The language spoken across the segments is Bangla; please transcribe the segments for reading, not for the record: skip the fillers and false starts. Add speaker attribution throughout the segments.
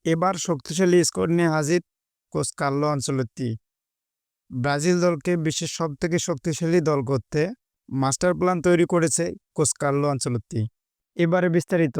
Speaker 1: এবার শক্তিশালী স্কোয়াড নিয়ে হাজির কোচ কার্লো আনচেলত্তি। ব্রাজিল দলকে বিশ্বের সবথেকে শক্তিশালী দল করতে মাস্টার প্ল্যান তৈরি করেছে কোচ কার্লো আনচেলত্তি। এবারে বিস্তারিত।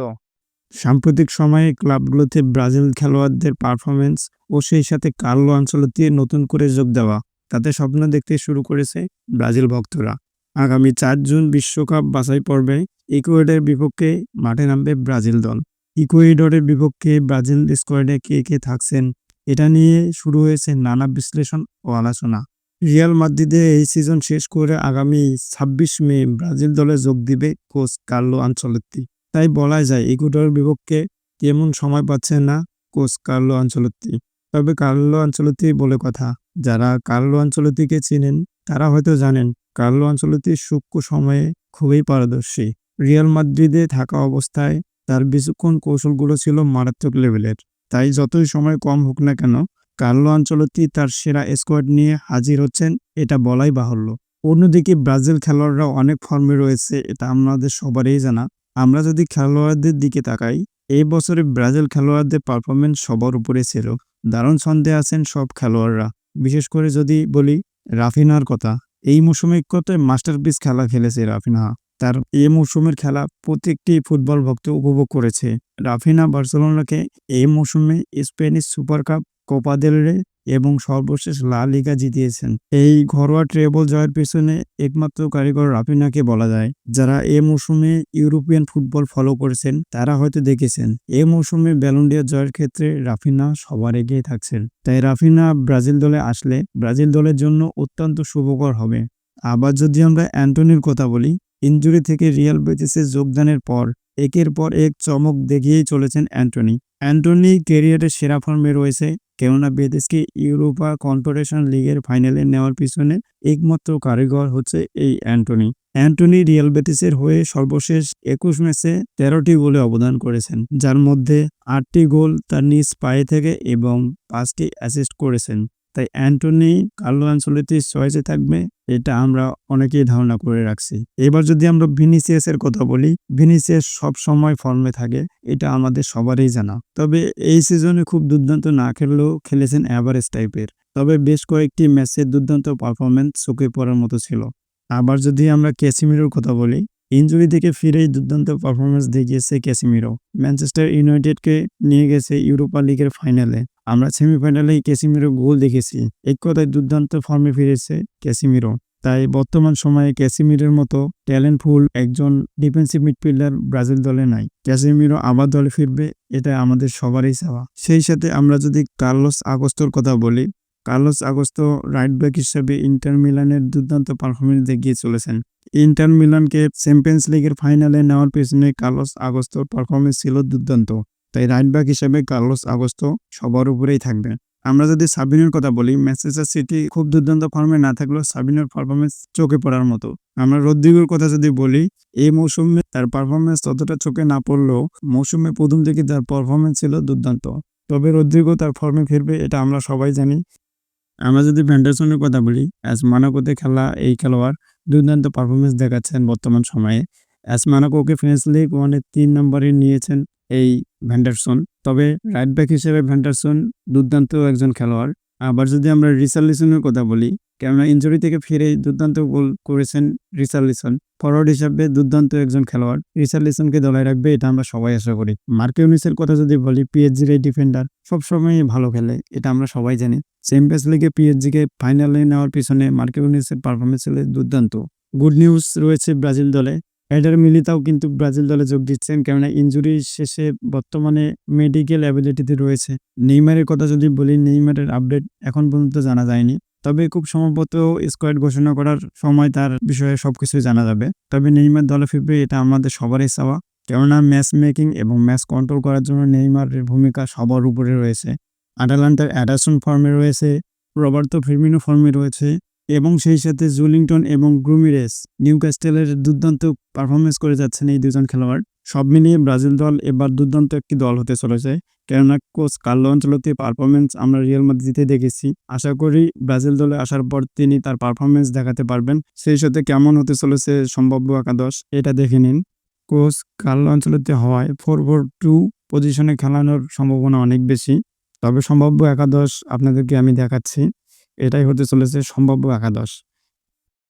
Speaker 1: সাম্প্রতিক সময়ে ক্লাবগুলোতে ব্রাজিল খেলোয়াড়দের পারফরমেন্স ও সেই সাথে কার্লো আনচেলত্তি নতুন করে যোগ দেওয়া, তাতে স্বপ্ন দেখতে শুরু করেছে ব্রাজিল ভক্তরা। আগামী 4 জুন বিশ্বকাপ বাছাই পর্বে ইকুয়েডরের বিপক্ষে মাঠে নামবে ব্রাজিল দল। ইকুয়েডরের বিপক্ষে ব্রাজিল স্কোয়াডে কে কে থাকছেন, এটা নিয়ে শুরু হয়েছে নানা বিশ্লেষণ ও আলোচনা। রিয়াল মাদ্রিদে এই সিজন শেষ করে আগামী 26 মে ব্রাজিল দলে যোগ দিবে কোচ কার্লো আনচেলত্তি। তাই বলা যায় ইকুয়েডরের বিপক্ষে তেমন সময় পাচ্ছেন না কোচ কার্লো আনচেলত্তি। তবে কার্লো আনচেলত্তি বলে কথা, যারা কার্লো আনচেলত্তিকে চিনেন তারা হয়তো জানেন কার্লো আনচেলত্তি সূক্ষ্ম সময়ে খুবই পারদর্শী। রিয়াল মাদ্রিদে থাকা অবস্থায় তার বিচক্ষণ কৌশলগুলো ছিল মারাত্মক লেভেলের। তাই যতই সময় কম হোক না কেন, কার্লো আনচেলত্তি তার সেরা স্কোয়াড নিয়ে হাজির হচ্ছেন, এটা বলাই বাহুল্য। অন্যদিকে ব্রাজিল খেলোয়াড়রা অনেক ফর্মে রয়েছে, এটা আমাদের সবারই জানা। আমরা যদি খেলোয়াড়দের দিকে তাকাই, এই বছরে ব্রাজিল খেলোয়াড়দের পারফরমেন্স সবার উপরে ছিল। দারুণ ছন্দে আছেন সব খেলোয়াড়রা। বিশেষ করে যদি বলি রাফিনহার কথা, এই মৌসুমে কত মাস্টারপিস খেলা খেলেছে রাফিনহা। তার এই মৌসুমের খেলা প্রত্যেকটি ফুটবল ভক্ত উপভোগ করেছে। রাফিনহা বার্সেলোনাকে এই মৌসুমে Spanish super cup, Copa del রে এবং সর্বশেষ লা লিগা জিতিয়েছেন। এই ঘরোয়া ট্রেবল জয়ের পেছনে একমাত্র কারিগর রাফিনহাকে বলা যায়। যারা এ মৌসুমে ইউরোপিয়ান ফুটবল ফলো করেছেন তারা হয়তো দেখেছেন এ মৌসুমে ব্যালন ডি অর জয়ের ক্ষেত্রে রাফিনহা সবার এগিয়ে থাকছেন। তাই রাফিনহা ব্রাজিল দলে আসলে ব্রাজিল দলের জন্য অত্যন্ত শুভকর হবে। আবার যদি আমরা অ্যান্টনির কথা বলি, ইনজুরি থেকে রিয়াল বেটিসে যোগদানের পর একের পর এক চমক দেখিয়েই চলেছেন অ্যান্টনি। অ্যান্টনি ক্যারিয়ারের সেরা ফর্মে রয়েছে, কেননা বেটিসকে ইউরোপা কনফেডারেশন লিগের ফাইনালে নেওয়ার পিছনে একমাত্র কারিগর হচ্ছে এই অ্যান্টনি। অ্যান্টনি রিয়াল বেটিসের হয়ে সর্বশেষ 21 ম্যাচে 13টি গোলে অবদান করেছেন, যার মধ্যে 8টি গোল তার নিজ পায়ে থেকে এবং 5টি অ্যাসিস্ট করেছেন। তাই অ্যান্টনি কার্লো আনচেলত্তির চয়েসে থাকবে, এটা আমরা অনেকেই ধারণা করে রাখছি। এবার যদি আমরা ভিনিসিয়াসের কথা বলি, ভিনিসিয়াস সব সময় ফর্মে থাকে, এটা আমাদের সবারই জানা। তবে এই সিজনে খুব দুর্দান্ত না খেললেও খেলেছেন অ্যাভারেজ টাইপের। তবে বেশ কয়েকটি ম্যাচে দুর্দান্ত পারফরমেন্স চোখে পড়ার মতো ছিল। আবার যদি আমরা ক্যাসিমিরোর কথা বলি, ইনজুরি থেকে ফিরেই দুর্দান্ত পারফরমেন্স দেখিয়েছে ক্যাসিমিরো। ম্যানচেস্টার ইউনাইটেডকে নিয়ে গেছে ইউরোপা লিগের ফাইনালে। আমরা সেমিফাইনালেই ক্যাসিমিরো গোল দেখেছি। এক কথায় দুর্দান্ত ফর্মে ফিরেছে ক্যাসিমিরো। তাই বর্তমান সময়ে ক্যাসিমিরোর মতো ট্যালেন্টফুল একজন ডিফেন্সিভ মিডফিল্ডার ব্রাজিল দলে নাই। ক্যাসিমিরো আবার দলে ফিরবে, এটা আমাদের সবারই চাওয়া। সেই সাথে আমরা যদি কার্লোস আগোস্তোর কথা বলি, কার্লোস আগোস্তো রাইট ব্যাক হিসেবে ইন্টার মিলানের দুর্দান্ত পারফরমেন্স দেখিয়ে চলেছেন। ইন্টার মিলানকে চ্যাম্পিয়ন্স লিগের ফাইনালে নেওয়ার পেছনে কার্লোস আগোস্তোর পারফরমেন্স ছিল দুর্দান্ত। তাই রাইট ব্যাক হিসেবে কার্লোস আগোস্তো সবার উপরেই থাকবে। আমরা যদি সাবিনোর কথা বলি, ম্যানচেস্টার সিটি খুব দুর্দান্ত ফর্মে না থাকলেও সাবিনোর পারফরমেন্স চোখে পড়ার মতো। আমরা রদ্রিগোর কথা যদি বলি, এই মৌসুমে তার পারফরমেন্স ততটা চোখে না পড়লেও মৌসুমে প্রথম থেকে তার পারফরমেন্স ছিল দুর্দান্ত। তবে রদ্রিগো তার ফর্মে ফিরবে, এটা আমরা সবাই জানি। আমরা যদি ভ্যান্ডারসনের কথা বলি, অ্যাজ মোনাকোতে খেলা এই খেলোয়াড় দুর্দান্ত পারফরমেন্স দেখাচ্ছেন বর্তমান সময়ে। অ্যাজ মোনাকোকে ফ্রেঞ্চ লিগ 1-এ 3 নম্বরে নিয়েছেন এই ভ্যান্ডারসন। তবে রাইট ব্যাক হিসেবে ভ্যান্ডারসন দুর্দান্ত একজন খেলোয়াড়। আবার যদি আমরা রিচার্লিসনের কথা বলি, কেননা ইনজুরি থেকে ফিরে দুর্দান্ত গোল করেছেন রিচার্লিসন। ফরওয়ার্ড হিসাবে দুর্দান্ত একজন খেলোয়াড়, রিচার্লিসনকে দলে রাখবে, এটা আমরা সবাই আশা করি। মার্কিউনিসের কথা যদি বলি, পিএসজির এই ডিফেন্ডার সবসময়ই ভালো খেলে, এটা আমরা সবাই জানি। চ্যাম্পিয়ন্স লিগে পিএসজিকে ফাইনালে নেওয়ার পিছনে মার্কিউনিসের পারফরমেন্স ছিল দুর্দান্ত। গুড নিউজ রয়েছে ব্রাজিল দলে, এডার মিলিতাও কিন্তু ব্রাজিল দলে যোগ দিচ্ছেন, কেননা ইনজুরি শেষে বর্তমানে মেডিকেল অ্যাবিলিটিতে রয়েছে। নেইমারের কথা যদি বলি, নেইমারের আপডেট এখন পর্যন্ত জানা যায়নি। তবে খুব সম্ভবত স্কোয়াড ঘোষণা করার সময় তার বিষয়ে সবকিছু জানা যাবে। তবে নেইমার দলে ফিরবে, এটা আমাদের সবারই চাওয়া, কেননা ম্যাচ মেকিং এবং ম্যাচ কন্ট্রোল করার জন্য নেইমারের ভূমিকা সবার উপরে রয়েছে। আটালান্টার অ্যাডারসন ফর্মে রয়েছে, রবার্তো ফিরমিনো ফর্মে রয়েছে এবং সেই সাথে জুলিংটন এবং গ্লুমিরেস নিউক্যাসটেলের দুর্দান্ত পারফরমেন্স করে যাচ্ছেন এই দুজন খেলোয়াড়। সব মিলিয়ে ব্রাজিল দল এবার দুর্দান্ত একটি দল হতে চলেছে, কেননা কোচ কার্লো আনচেলত্তির পারফরমেন্স আমরা রিয়াল মাদ্রিদে দেখেছি। আশা করি ব্রাজিল দলে আসার পর তিনি তার পারফরমেন্স দেখাতে পারবেন। সেই সাথে কেমন হতে চলেছে সম্ভাব্য একাদশ, এটা দেখে নিন। কোচ কার্লো আনচেলত্তি হওয়ায় 4-4-2 পজিশনে খেলানোর সম্ভাবনা অনেক বেশি। তবে সম্ভাব্য একাদশ আপনাদেরকে আমি দেখাচ্ছি। এটাই হতে চলেছে সম্ভাব্য একাদশ।